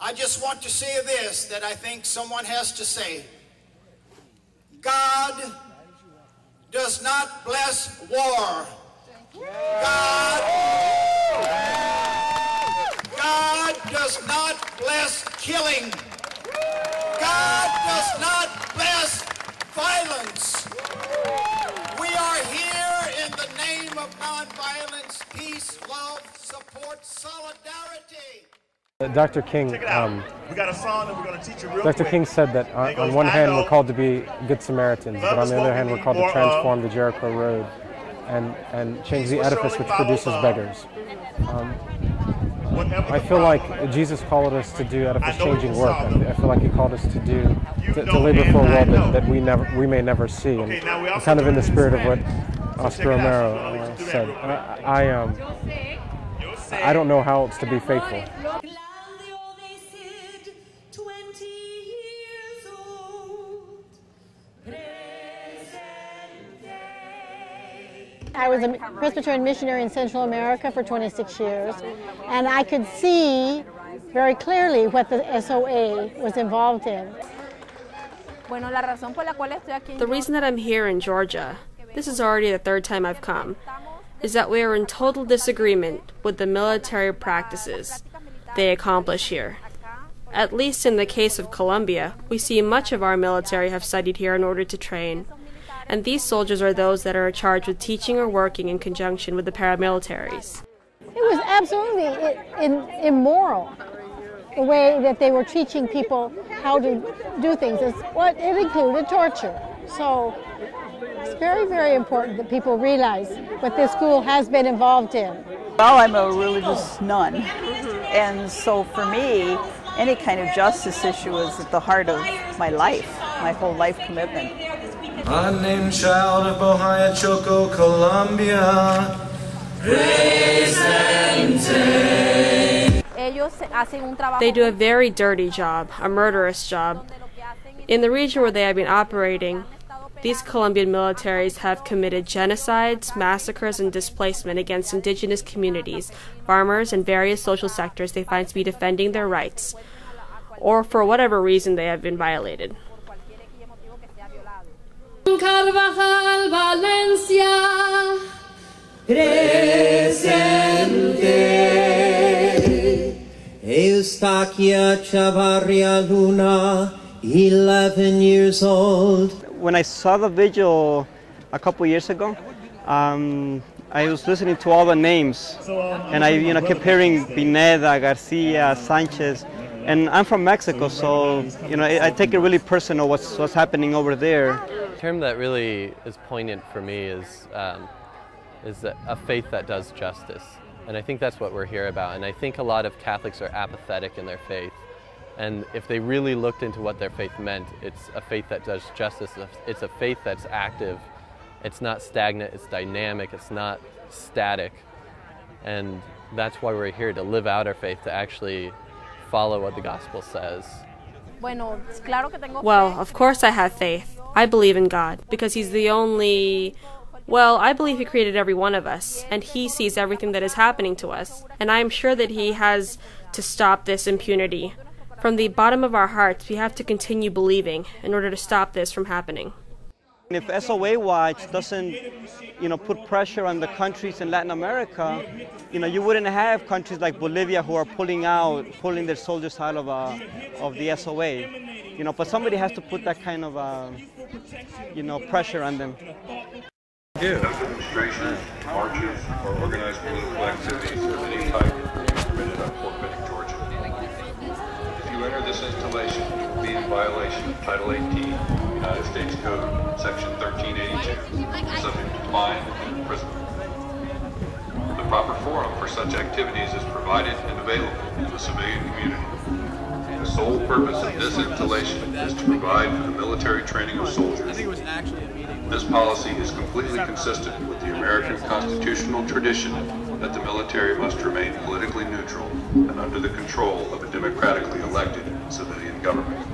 I just want to say this that I think someone has to say. God does not bless war. God does not bless killing. God does not bless violence. We are here in the name of nonviolence, peace, love, support, solidarity. Dr. King, we got a song that we're going to teach you real Dr. quick. King said that on one hand we're called to be good Samaritans, but on the other hand we're called to transform the Jericho Road and change the edifice which produces beggars. I feel like Jesus called us to do edifice-changing work. I feel like He called us to labor for a world that we may never see, and kind of in the spirit of what Oscar Romero said. I don't know how else to be faithful. I was a Presbyterian missionary in Central America for 26 years, and I could see very clearly what the SOA was involved in. The reason that I'm here in Georgia, this is already the third time I've come, is that we are in total disagreement with the military practices they accomplish here. At least in the case of Colombia, we see much of our military have studied here in order to train. And these soldiers are those that are charged with teaching or working in conjunction with the paramilitaries. It was absolutely immoral, the way that they were teaching people how to do things. It included torture. So it's very, very important that people realize what this school has been involved in. Well, I'm a religious nun, and so for me, any kind of justice issue is at the heart of my life, my whole life commitment. Unnamed child of Bohaya, Choco, Colombia. They do a very dirty job, a murderous job. In the region where they have been operating, these Colombian militaries have committed genocides, massacres, and displacement against indigenous communities, farmers, and various social sectors they find to be defending their rights, or for whatever reason they have been violated. Carvajal, Valencia, presente. Eustaquia Chavarria Luna, 11 years old. When I saw the Vigil a couple years ago, I was listening to all the names, and I kept hearing Pineda, Garcia, Sanchez, and I'm from Mexico, so I take it really personal what's happening over there. The term that really is poignant for me is a faith that does justice, and I think that's what we're here about. And I think a lot of Catholics are apathetic in their faith, and if they really looked into what their faith meant, it's a faith that does justice. It's a faith that's active. It's not stagnant. It's dynamic. It's not static, and that's why we're here, to live out our faith, to actually follow what the gospel says. Well, of course I have faith. I believe in God, because He's the only... Well, I believe He created every one of us, and He sees everything that is happening to us. And I am sure that He has to stop this impunity. From the bottom of our hearts, we have to continue believing in order to stop this from happening. If SOA Watch doesn't, put pressure on the countries in Latin America, you wouldn't have countries like Bolivia who are pulling their soldiers out of the SOA. But somebody has to put that kind of, pressure on them. Demonstrations, marches, or organized political activities of any type is permitted on Fort Benning, Georgia. If you enter this installation, you will be in violation of Title 18, United States Code, Section 1382, subject to fine and imprisonment. The proper forum for such activities is provided and available to the civilian community. The sole purpose of this installation is to provide for the military training of soldiers. This policy is completely consistent with the American constitutional tradition that the military must remain politically neutral and under the control of a democratically elected civilian government.